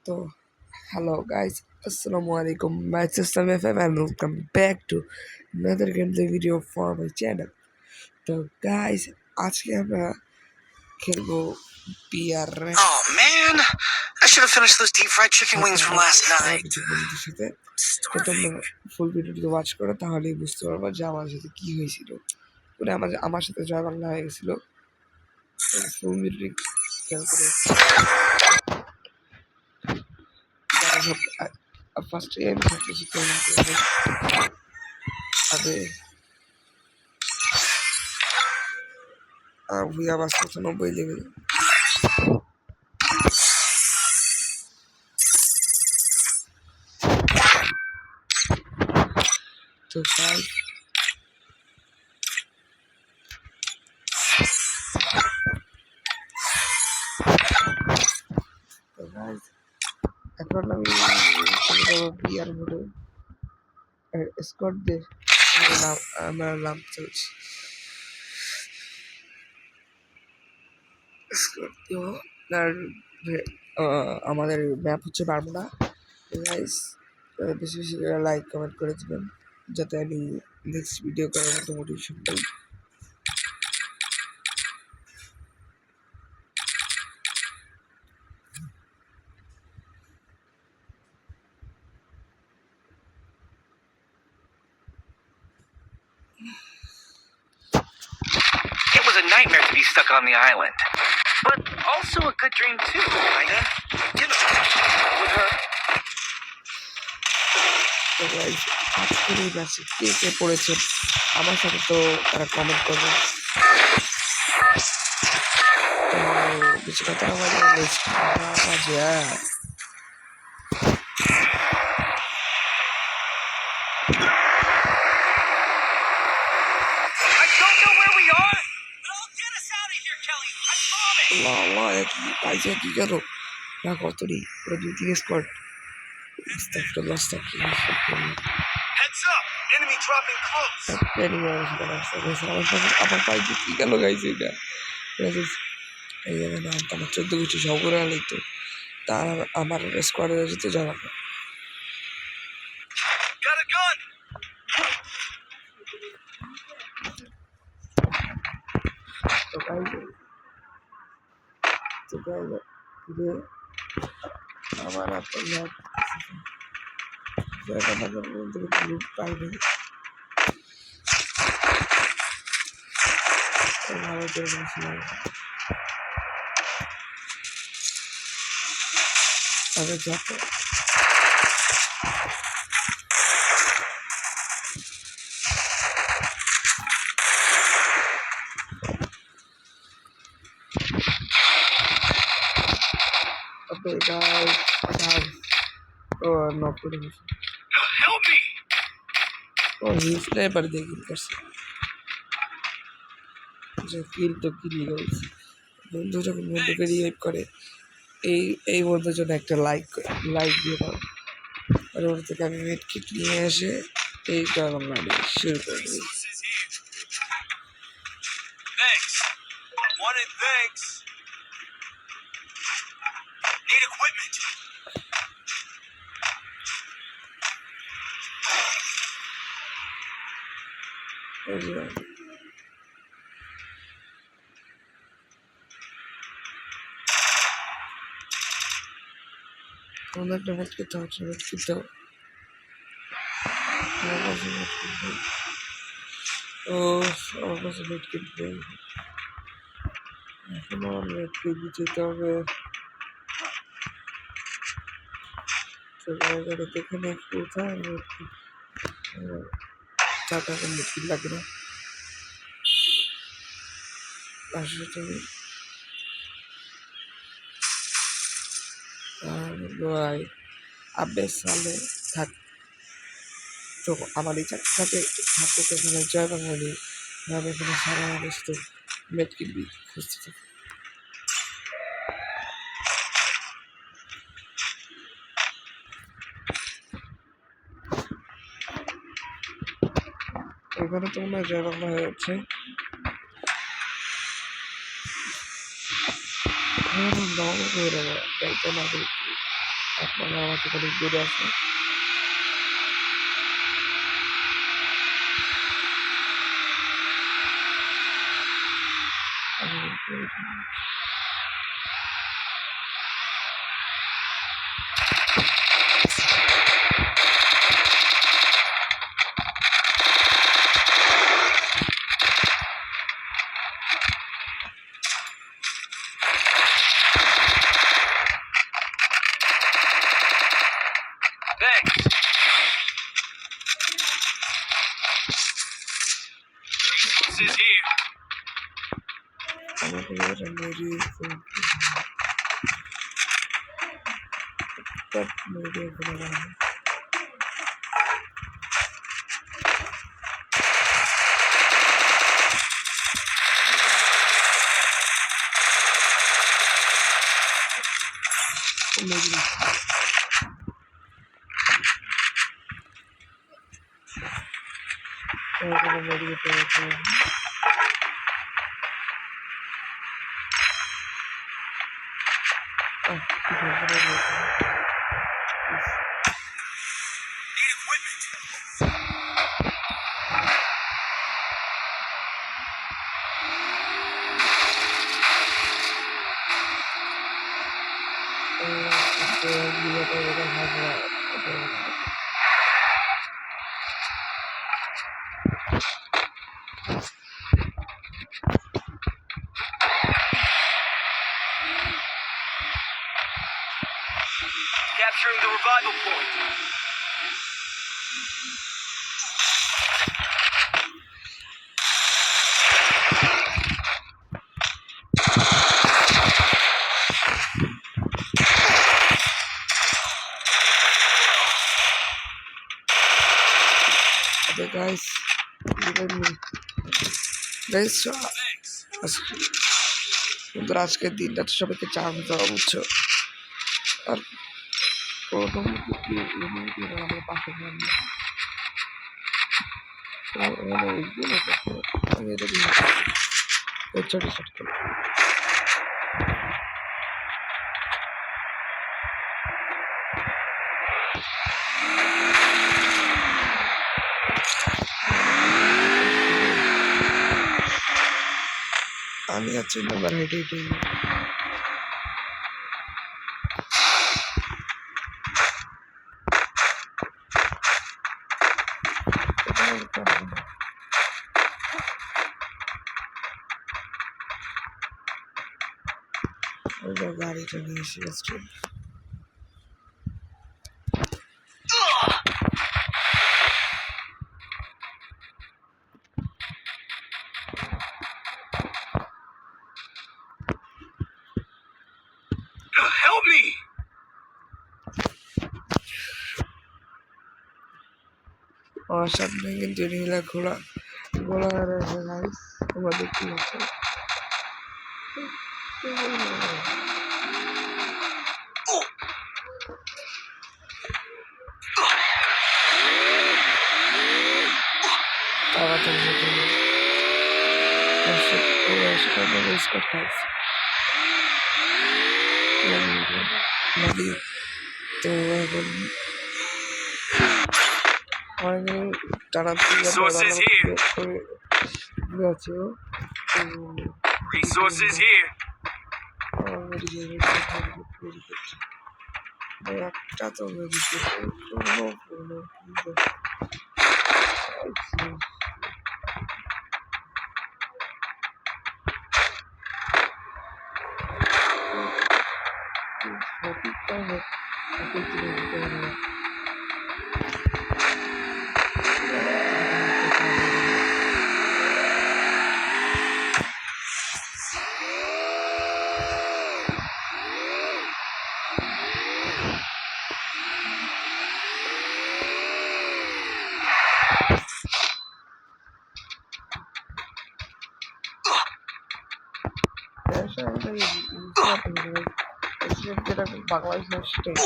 So, hello guys, Assalamualaikum. My system FM and welcome back to another gameplay video for my channel. तो guys, आज के हम खेलबो PR rank Oh man, I should have finished those deep fried chicken wings from last night. কিছু বন্ধুদের সাথে তো তোমরা ফুল ভিডিওটি ওয়াচ করো তাহলেই বুঝতে পারবো যে আমার সাথে কি হয়েছিল। পুরো আমার সাথে জয় বাংলা হয়ে গেছিল। ফুল ভিডিওটি খেয়াল করে ফার্স্ট আমি ভাবতেছি কেমন করে আগে ভুয়া বাস ৯৫ লেভেল তো গাইস এখন আমি বিআর মোডে স্কট দিয়ে আমার নাম চলছে স্কট দিও আর আমাদের ম্যাপ হচ্ছে বারমুডা গাইস বেশি বেশি লাইক কমেন্ট করে দেবেন যাতে আমি নেক্সট ভিডিও করার মতো motivation pi. It was a nightmare to be stuck on the island, but also a good dream too, kinda. You know, with her. তো গাইস আজকের এই ম্যাচে কে কে পড়েছে আমার সাথে তো তারা কমেন্ট করবে। তো বেশি কথা আমাদের I don't know where we are, but I'll get us out of here, Kelly. I promise. Allah একই পাইছে কি গেল না কতরি পুরো ২-৩ স্কোয়াড আস্তাগফিরুল্লাহ Heads up, enemy dropping close. আমার পাইছে কি গেল গাইছে এটা এই জায়গায় নাম তো আমার ১৪ গোষ্ঠী সব করে আনলেই তো তার আমার স্কোয়াডে যেতে যাওয়া Got a gun. তো গাইছে আমার আপনার পাইনি ভালো করে বলছিলাম তবে যত তবে গাইস ও নক করে গেছে Help me. ও স্নাইপার দিয়ে কিল করছে যে কিল তো কিলই হয়েছে বন্ধু যখন বন্ধুকে রিভাইভ করে এই বন্ধুর জন্য একটা লাইক দিয়ে দাও আর ওর থেকে আমি মেড কিট নিয়ে এসে এই কারণ শুরু করে দিই। Thanks. Wanted thanks. Need equipment. কোনো একটা মেড কিট হচ্ছে মেড কিট দাও আমার কাছে মেড কিট নেই ও আমার কাছে মেড কিট নেই এখন আমার মেড কিট দিতে হবে তো জায়গাটা দেখে নেই কোথায় মেড কিট টাকা মেড কিট লাগে না আসলে তুমি ভাই আব্বে সালে থাক তো আমার এই চাকরি সাথে থাকুক এখানে জয় বাঙালি আমি এখানে সারা ব্যস্ত মেট কিনবি খুঁজতে থাকি এখানে তো মনে হয় জয় বাংলা হয়ে যাচ্ছে আপনারা আমার থেকে অনেক দূরে আছে। Thanks. Resources here. আমাকে এবার মেরিয়ে Need equipment. Capturing the revival point. Okay, guys, guys, বন্ধুরা আজকের দিনটা তো সবাইকে চান্স দেওয়া বুঝছো আর প্রথম আমার পাশে আমি এটা ছোট ছোট করে আমি আছি নাম্বার হেঁটে হেঁটে গাড়িটা নিয়ে এসে আসছে Help me! আমার সামনে কিন্তু নীলা ঘোড়া ঘোড়া রয়েছে গাইস তোমরা দেখতে পাচ্ছ তো এখন টানা Resources here. আছে Resources here. একটা তো যেটা বাংলাদেশ সেটাই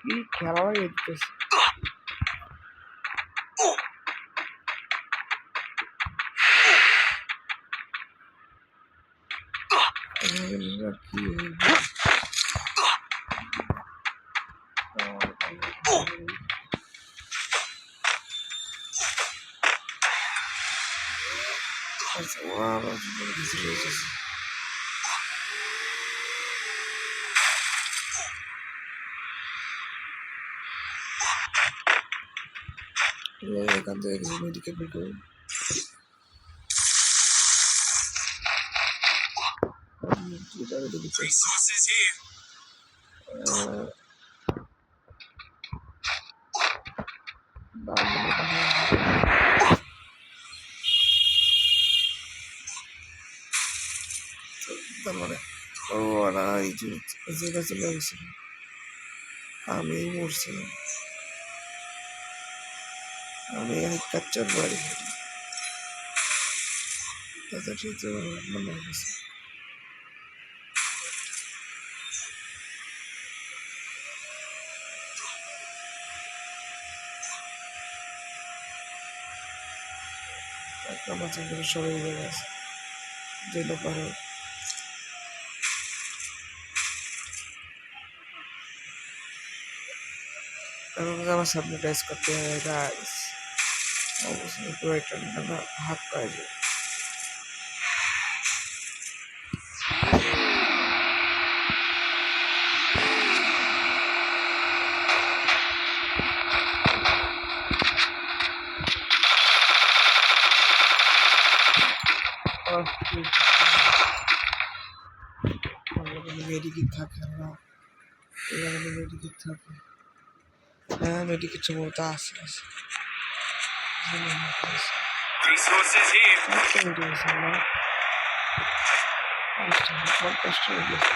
কি খেলা লাগে দিতেছে কি আবার কিছু রয়েছে এখান থেকে কিছু মেডিকেল বের করুন Resources here. তারপরে ওরা এই যে চলে গেছিল আমি মরছিলাম আমি এক কাচ্চার বাড়ি তাদের মনে হয়েছে আমার চিন্তা সবাই উড়ে গেছে যেন পারো আমার সামনে টাইস করতে হয় গাইস অবশ্যই পুরো একটা হাত পায়ে যায় মেডিকেট থাকে না এখানে মেডিকেট থাকে হ্যাঁ মেডিকেট সম্ভবত আছে Resources here. কষ্ট হয়ে গেছে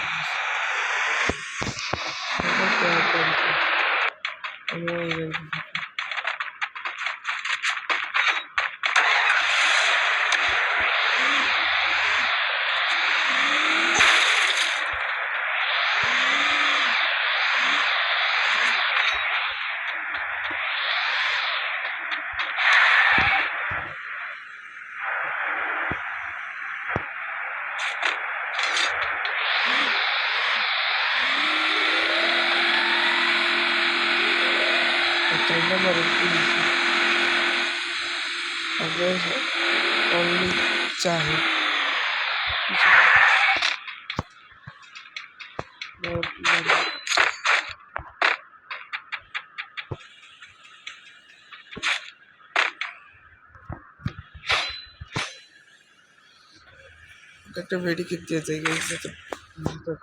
only চাহে একটা মেডিকেট দিয়ে যাই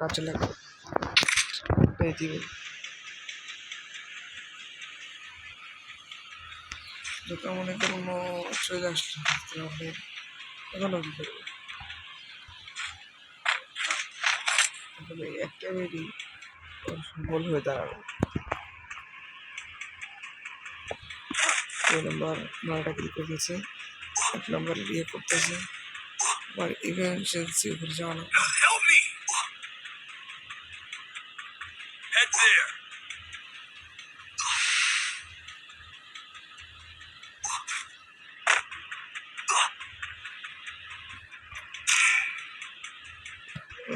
কাছে লাগে দিবে যেটা মনে করুন চলে আসলো এখনো কি করবো একটা বেডি সম্বল হয়ে দাঁড়াবে 2 নম্বর 9টা ক্লিক করে দিয়েছে 1 নম্বর ইয়ে করতেছে আবার ইভেন্সেন্সি উপরে যাওয়ানো Help me. Head there.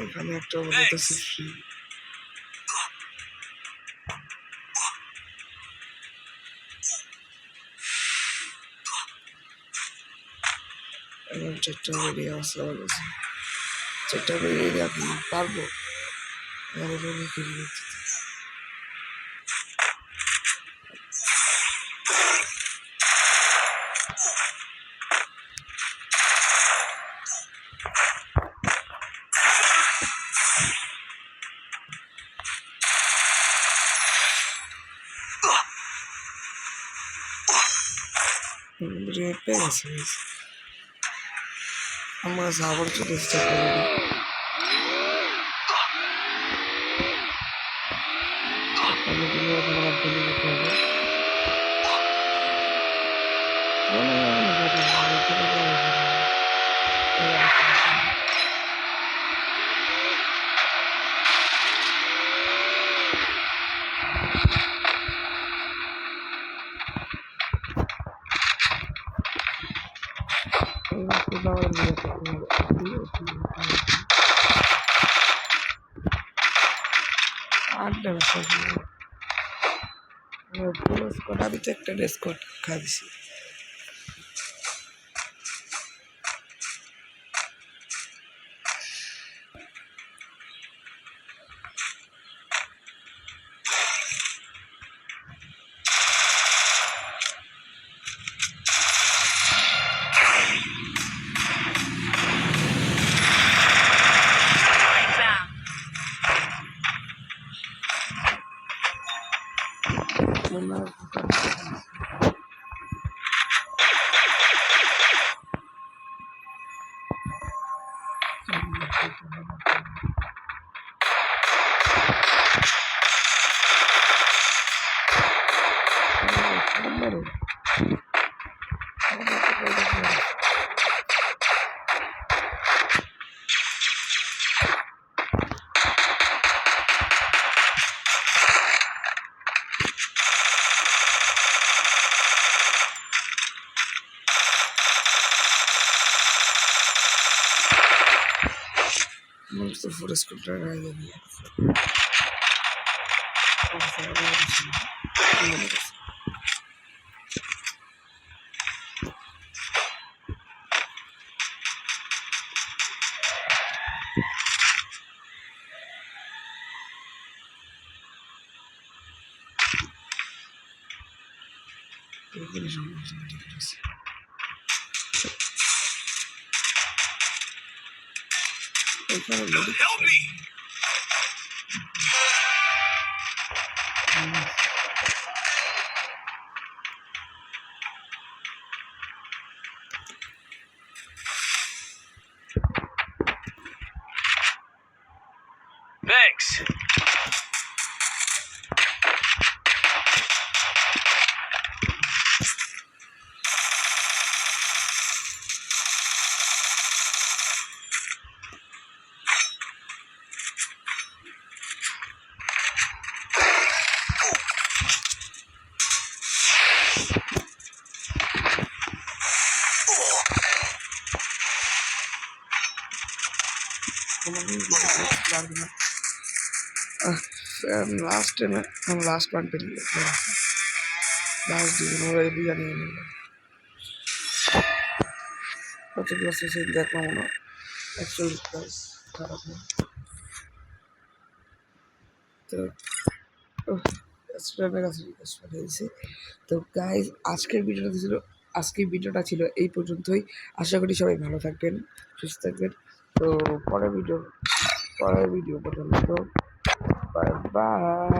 এখানে একটা বলতেছে ফ্রি এবং 4টা বেরিয়ে আসতে বলেছে 4টা বেরিয়ে আপনি পারবো আমার রুমে করে দিতে রেপে গেছে আমার সাবর চলে এসেছে আমি তো একটা ডেস্কট খা দিছি Most of the school trial. Help me! Thanks. Last time, last one till last দিন ওরা বিরিয়ানি এনে কত ক্লাস এসে দেখলাম না 41 ক্লাস খারাপ না তো স্টুডেন্টের কাছে রিকোয়েস্ট পাঠিয়েছি তো গাইজ আজকের ভিডিওটা ছিল এই পর্যন্তই আশা করি সবাই ভালো থাকবেন সুস্থ থাকবেন তো পরের ভিডিও পর্যন্ত বাই বাই